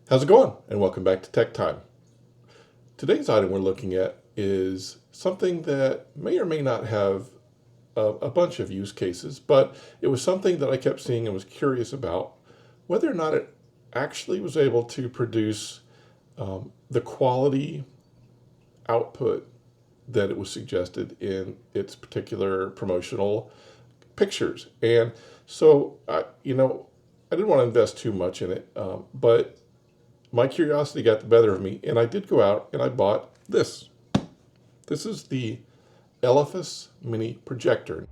How's it going? And welcome back to Tech Time. Today's item we're looking at is something that may or may not have a bunch of use cases, but it was something that I kept seeing and was curious about whether or not it actually was able to produce the quality output that it was suggested in its particular promotional pictures. And so, I didn't want to invest too much in it, but my curiosity got the better of me, and I did go out and I bought this. This is the Elephas mini projector.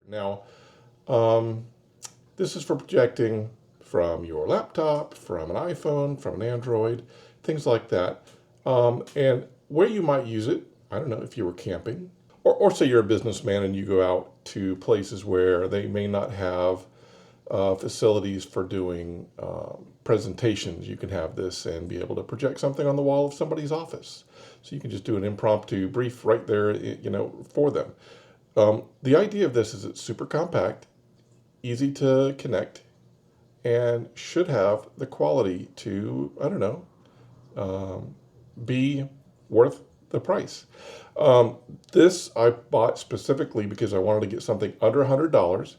Now, um, this is for projecting from your laptop, from an iPhone, from an Android, things like that. And where you might use it, I don't know, if you were camping, or say you're a businessman and you go out to places where they may not have facilities for doing presentations. You can have this and be able to project something on the wall of somebody's office. So you can just do an impromptu brief right there, for them. The idea of this is it's super compact, easy to connect, and should have the quality to, I don't know, be worth the price. This I bought specifically because I wanted to get something under $100,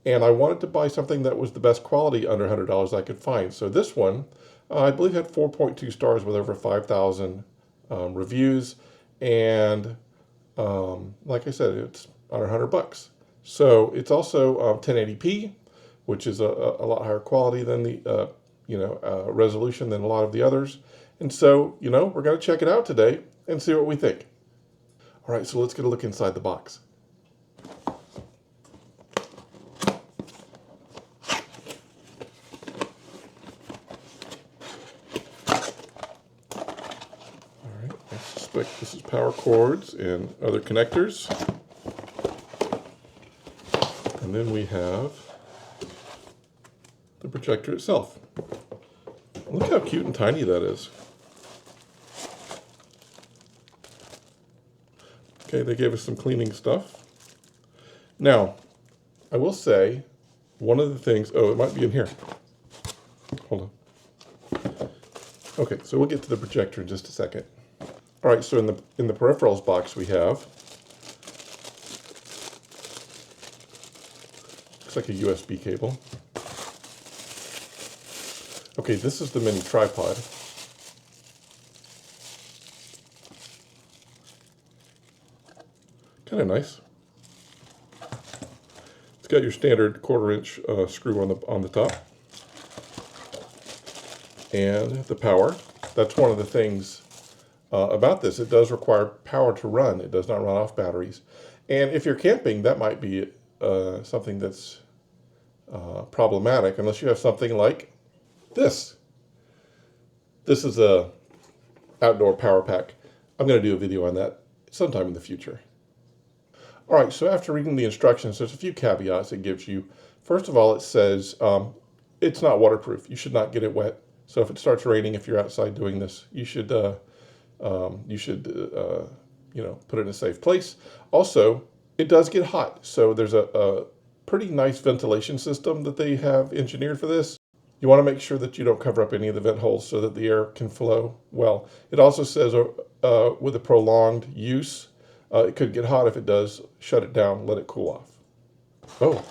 and I wanted to buy something that was the best quality under $100 I could find. So this one, I believe, had 4.2 stars with over 5,000 reviews, and like I said, it's under $100. So it's also 1080p, which is a lot higher quality than the resolution than a lot of the others. And so, we're going to check it out today and see what we think. All right, so let's get a look inside the box. All right, I suspect this is power cords and other connectors. And then we have the projector itself. Look how cute and tiny that is. Okay, they gave us some cleaning stuff. Now, I will say, one of the things, it might be in here. Hold on. Okay, so we'll get to the projector in just a second. All right, so in the peripherals box we have, looks like a USB cable. Okay, this is the mini tripod. Kind of nice. It's got your standard 1/4-inch screw on the top, and the power. That's one of the things about this. It does require power to run. It does not run off batteries. And if you're camping, that might be something that's problematic, unless you have something like this. This is a outdoor power pack. I'm going to do a video on that sometime in the future. All right, so after reading the instructions, there's a few caveats it gives you. First of all, it says it's not waterproof. You should not get it wet. So if it starts raining, if you're outside doing this, you should put it in a safe place. Also, it does get hot. So there's a pretty nice ventilation system that they have engineered for this. You want to make sure that you don't cover up any of the vent holes so that the air can flow well. It also says with a prolonged use, it could get hot. If it does, shut it down, let it cool off. Oh,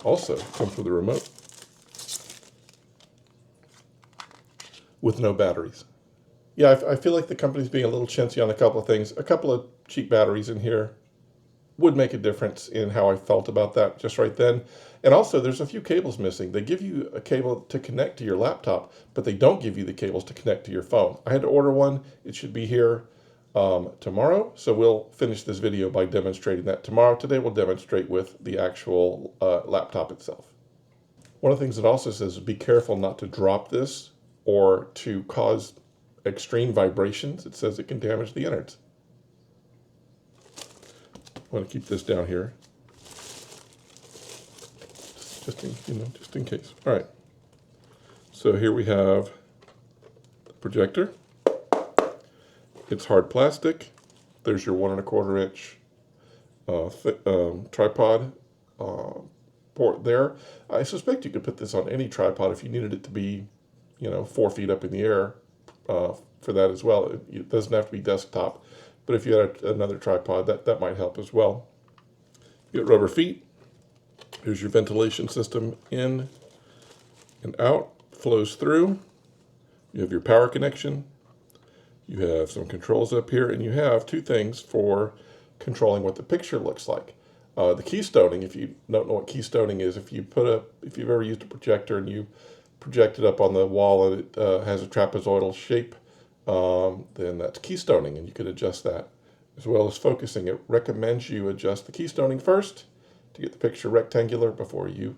also comes with a remote with no batteries. Yeah, I feel like the company's being a little chintzy on a couple of things. A couple of cheap batteries in here would make a difference in how I felt about that just right then. And also, there's a few cables missing. They give you a cable to connect to your laptop, but they don't give you the cables to connect to your phone. I had to order one. It should be here tomorrow, so we'll finish this video by demonstrating that tomorrow. Today we'll demonstrate with the actual laptop itself. One of the things it also says is be careful not to drop this or to cause extreme vibrations. It says it can damage the innards. I want to keep this down here, just in case. All right. So here we have the projector. It's hard plastic. There's your 1 1/4 inch tripod port there. I suspect you could put this on any tripod if you needed it to be, 4 feet up in the air for that as well. It doesn't have to be desktop, but if you had another tripod, that might help as well. You get rubber feet. Here's your ventilation system in and out, flows through. You have your power connection. You have some controls up here, and you have two things for controlling what the picture looks like. The keystoning, if you don't know what keystoning is, if you've ever used a projector and you project it up on the wall and it has a trapezoidal shape, then that's keystoning, and you can adjust that. As well as focusing, it recommends you adjust the keystoning first to get the picture rectangular before you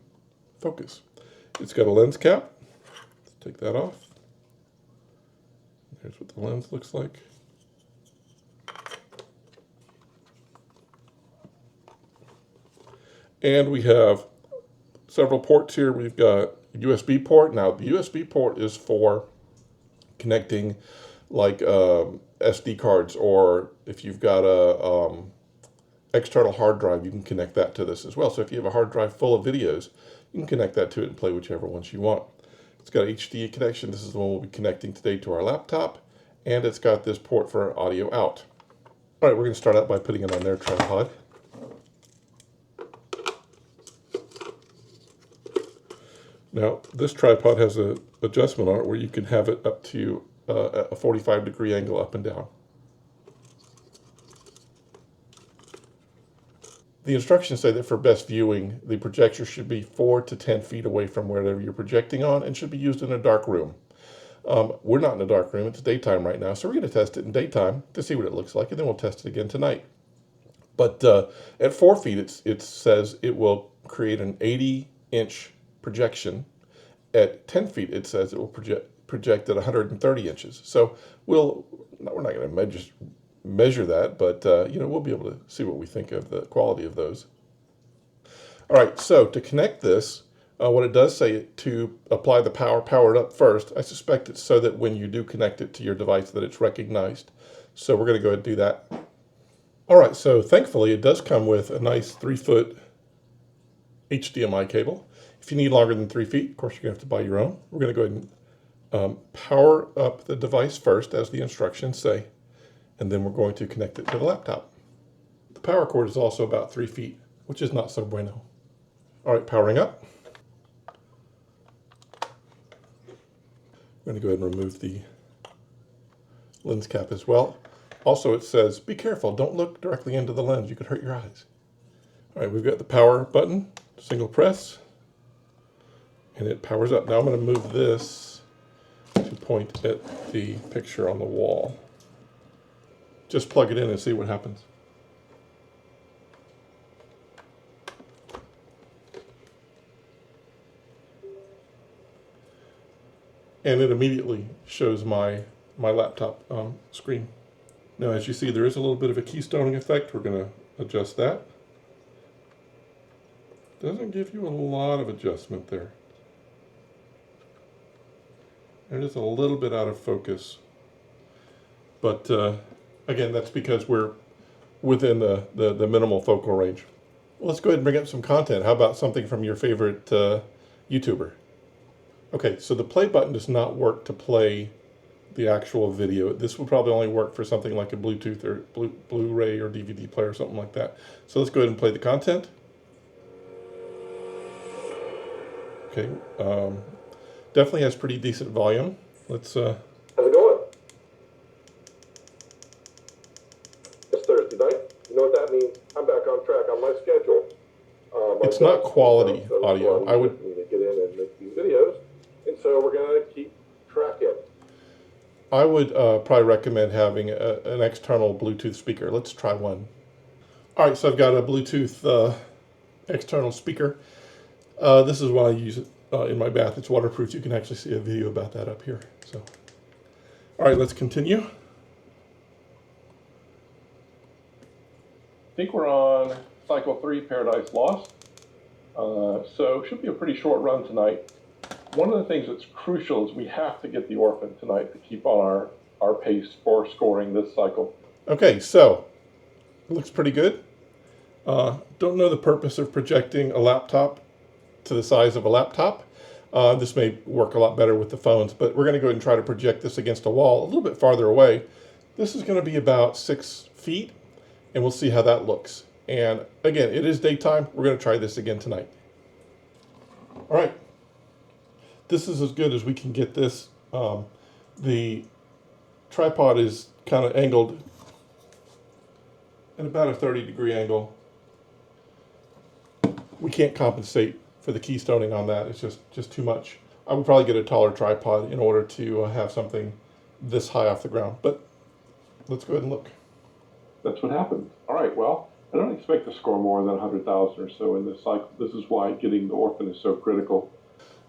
focus. It's got a lens cap. Let's take that off. Here's what the lens looks like. And we have several ports here. We've got a USB port. Now, the USB port is for connecting like SD cards, or if you've got a external hard drive, you can connect that to this as well. So if you have a hard drive full of videos, you can connect that to it and play whichever ones you want. It's got an HDMI connection. This is the one we'll be connecting today to our laptop. And it's got this port for audio out. All right, we're going to start out by putting it on their tripod. Now, this tripod has an adjustment on it where you can have it up to a 45-degree angle up and down. The instructions say that for best viewing, the projector should be 4 to 10 feet away from wherever you're projecting on and should be used in a dark room. We're not in a dark room. It's daytime right now, so we're going to test it in daytime to see what it looks like, and then we'll test it again tonight. But at 4 feet, it says it will create an 80-inch projection. At 10 feet, it says it will project at 130 inches. So we're not going to measure that, but we'll be able to see what we think of the quality of those. All right, so to connect this, what it does say to apply the power it up first. I suspect it's so that when you do connect it to your device that it's recognized. So we're going to go ahead and do that. All right, so thankfully it does come with a nice 3-foot HDMI cable. If you need longer than 3 feet, of course, you're going to have to buy your own. We're going to go ahead and power up the device first, as the instructions say, and then we're going to connect it to the laptop. The power cord is also about 3 feet, which is not so bueno. All right, powering up. I'm going to go ahead and remove the lens cap as well. Also, it says, be careful, don't look directly into the lens. You could hurt your eyes. All right, we've got the power button, single press, and it powers up. Now I'm going to move this to point at the picture on the wall. Just plug it in and see what happens. And it immediately shows my laptop screen. Now, as you see, there is a little bit of a keystoning effect. We're going to adjust that. Doesn't give you a lot of adjustment there. It is a little bit out of focus. But again, that's because we're within the minimal focal range. Well, let's go ahead and bring up some content. How about something from your favorite YouTuber? Okay, so the play button does not work to play the actual video. This will probably only work for something like a Bluetooth or Blu-ray or DVD player or something like that. So let's go ahead and play the content. Okay, definitely has pretty decent volume. Let's. How's it going? It's Thursday night. You know what that means? I'm back on track on my schedule. It's not quality audio. I would need to get in and make these videos, and so we're gonna keep tracking. I would probably recommend having an external Bluetooth speaker. Let's try one. All right, so I've got a Bluetooth external speaker. This is what I use in my bath. It's waterproof. You can actually see a video about that up here. So, all right, let's continue. I think we're on cycle 3, Paradise Lost. So it should be a pretty short run tonight. One of the things that's crucial is we have to get the orphan tonight to keep on our pace for scoring this cycle. Okay, so it looks pretty good. Don't know the purpose of projecting a laptop to the size of a laptop. This may work a lot better with the phones, but we're going to go ahead and try to project this against a wall a little bit farther away. This is going to be about 6 feet, and we'll see how that looks. And again, it is daytime. We're going to try this again tonight. All right. This is as good as we can get this. The tripod is kind of angled at about a 30-degree angle. We can't compensate for the keystoning on that. It's just too much. I would probably get a taller tripod in order to have something this high off the ground. But let's go ahead and look. That's what happened. All right, well, I don't expect to score more than 100,000 or so in this cycle. This is why getting the orphan is so critical.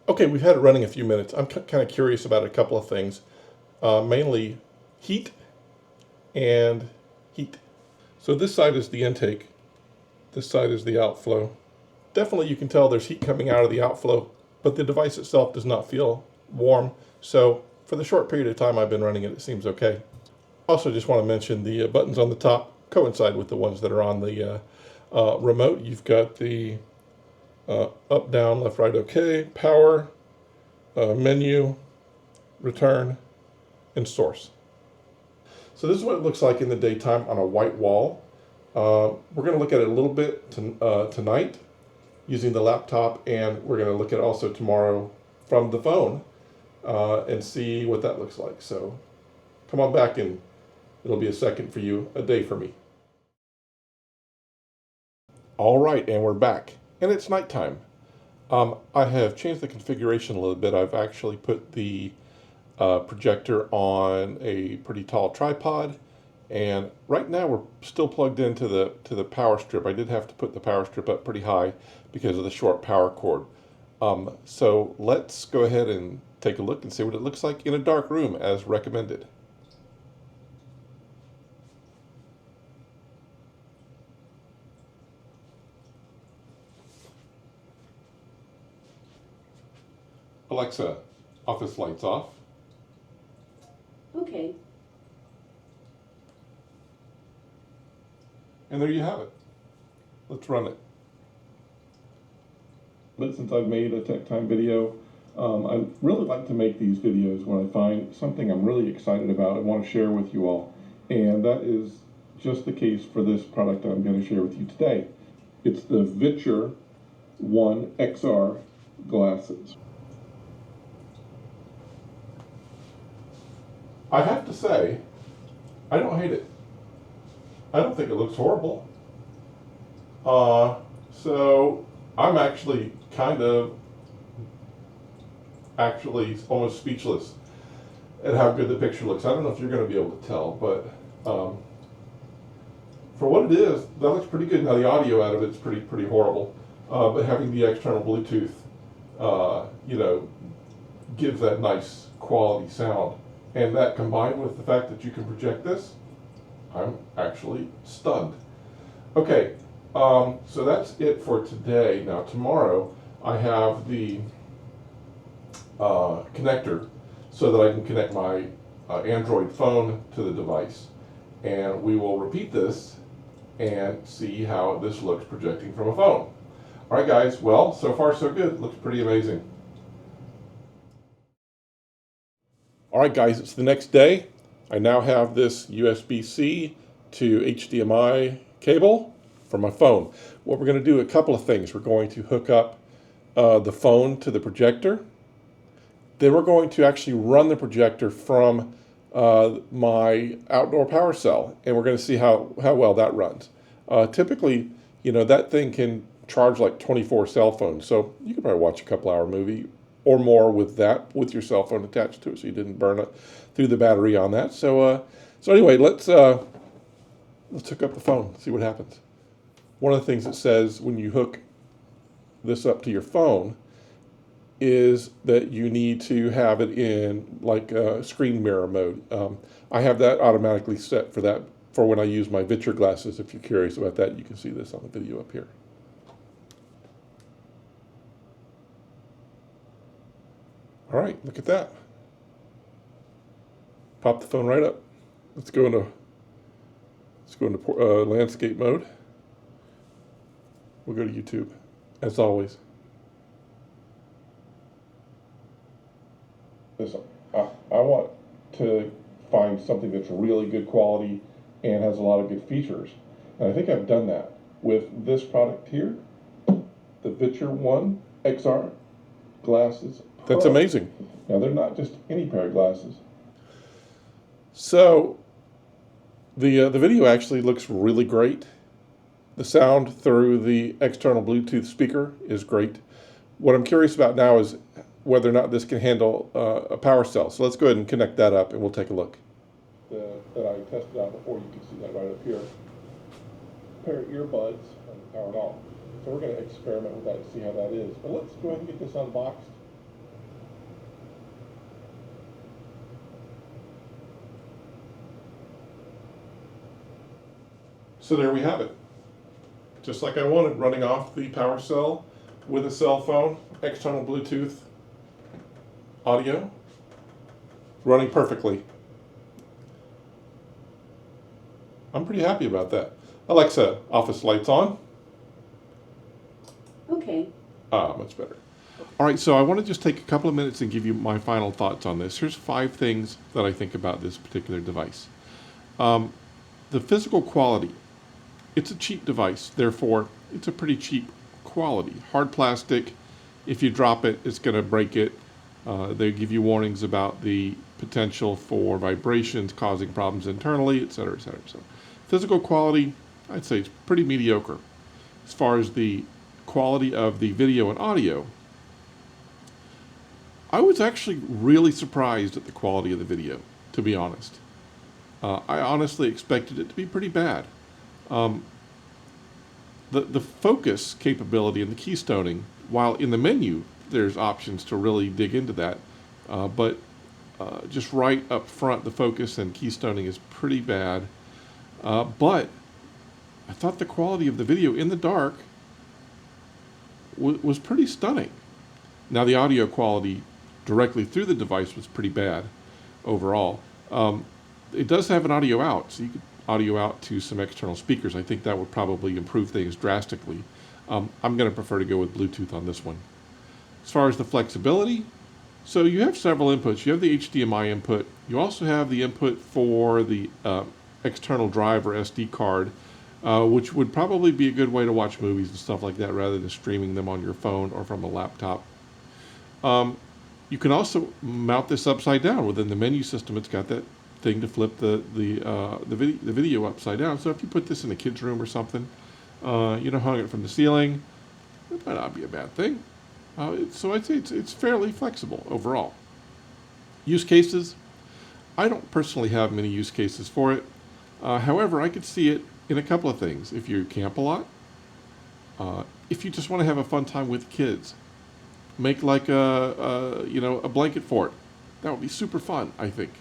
Okay, we've had it running a few minutes. I'm kind of curious about a couple of things, mainly heat and heat. So this side is the intake. This side is the outflow. Definitely you can tell there's heat coming out of the outflow, but the device itself does not feel warm. So for the short period of time I've been running it, it seems okay. Also just want to mention the buttons on the top coincide with the ones that are on the remote. You've got the up, down, left, right, okay, power, menu, return, and source. So this is what it looks like in the daytime on a white wall. We're going to look at it a little bit tonight using the laptop, and we're going to look at it also tomorrow from the phone and see what that looks like. So come on back, and it'll be a second for you, a day for me. All right, and we're back, and it's nighttime. I have changed the configuration a little bit. I've actually put the projector on a pretty tall tripod, and right now we're still plugged into the power strip. I did have to put the power strip up pretty high because of the short power cord. So let's go ahead and take a look and see what it looks like in a dark room as recommended. Alexa, office lights off. Okay. And there you have it. Let's run it. But since I've made a tech time video, I really like to make these videos when I find something I'm really excited about and want to share with you all. And that is just the case for this product I'm going to share with you today. It's the Projector 1 XR glasses. I have to say, I don't hate it. I don't think it looks horrible. So I'm actually almost speechless at how good the picture looks. I don't know if you're going to be able to tell, but for what it is, that looks pretty good. Now the audio out of it's pretty horrible, but having the external Bluetooth, gives that nice quality sound, and that combined with the fact that you can project this, I'm actually stunned. Okay, so that's it for today. Now tomorrow I have the connector so that I can connect my Android phone to the device, and we will repeat this and see how this looks projecting from a phone. All right, guys, well, so far so good. Looks pretty amazing. All right, guys, it's the next day. I now have this USB-C to HDMI cable for my phone. What we're going to do, a couple of things. We're going to hook up the phone to the projector. Then we're going to actually run the projector from my outdoor power cell, and we're going to see how well that runs. Typically, that thing can charge like 24 cell phones, so you can probably watch a couple-hour movie or more with your cell phone attached to it, so you didn't burn it through the battery on that. So anyway, let's hook up the phone, see what happens. One of the things it says when you hook this up to your phone is that you need to have it in like screen mirror mode. I have that automatically set for when I use my Projector glasses. If you're curious about that, you can see this on the video up here. All right, look at that. Pop the phone right up. Let's go into landscape mode. We'll go to YouTube, as always. Listen, I want to find something that's really good quality and has a lot of good features. And I think I've done that with this product here, the Vitcher 1 XR glasses. That's amazing. Now, they're not just any pair of glasses. So, the video actually looks really great. The sound through the external Bluetooth speaker is great. What I'm curious about now is whether or not this can handle a power cell. So let's go ahead and connect that up and we'll take a look. That I tested out before, you can see that right up here. A pair of earbuds and powered off. So we're going to experiment with that and see how that is. But let's go ahead and get this unboxed. So there we have it. Just like I wanted, running off the power cell with a cell phone, external Bluetooth audio, running perfectly. I'm pretty happy about that. Alexa, office lights on. Okay. Much better. All right, so I want to just take a couple of minutes and give you my final thoughts on this. Here's 5 things that I think about this particular device. The physical quality. It's a cheap device, therefore it's a pretty cheap quality. Hard plastic, if you drop it, it's going to break it. They give you warnings about the potential for vibrations causing problems internally, etc., etc. So, physical quality, I'd say it's pretty mediocre. As far as the quality of the video and audio, I was actually really surprised at the quality of the video, to be honest. I honestly expected it to be pretty bad. The focus capability and the keystoning, while in the menu there's options to really dig into that, but just right up front the focus and keystoning is pretty bad. But I thought the quality of the video in the dark was pretty stunning. Now the audio quality directly through the device was pretty bad overall. It does have an audio out, so you could audio out to some external speakers. I think that would probably improve things drastically. I'm going to prefer to go with Bluetooth on this one. As far as the flexibility, so you have several inputs. You have the HDMI input. You also have the input for the external drive or SD card, which would probably be a good way to watch movies and stuff like that rather than streaming them on your phone or from a laptop. You can also mount this upside down within the menu system. It's got that thing to flip the video upside down. So if you put this in a kid's room or something, hung it from the ceiling, it might not be a bad thing. So I'd say it's fairly flexible overall. Use cases, I don't personally have many use cases for it. However, I could see it in a couple of things. If you camp a lot, if you just want to have a fun time with kids, make like a blanket fort. That would be super fun, I think.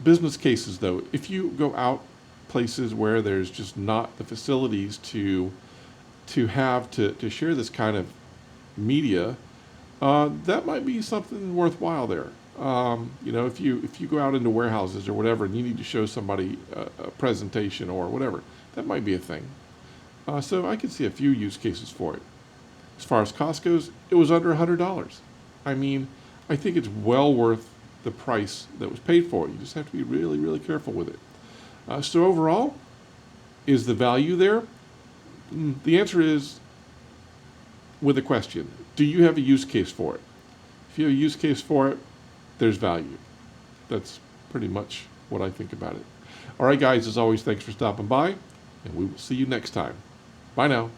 Business cases, though, if you go out places where there's just not the facilities to share this kind of media, that might be something worthwhile there. If you go out into warehouses or whatever and you need to show somebody a presentation or whatever, that might be a thing. So I could see a few use cases for it. As far as cost goes, it was under $100. I mean, I think it's well worth the price that was paid for it. You just have to be really, really careful with it. So overall, is the value there? The answer is with a question. Do you have a use case for it? If you have a use case for it, there's value. That's pretty much what I think about it. All right, guys, as always, thanks for stopping by, and we will see you next time. Bye now.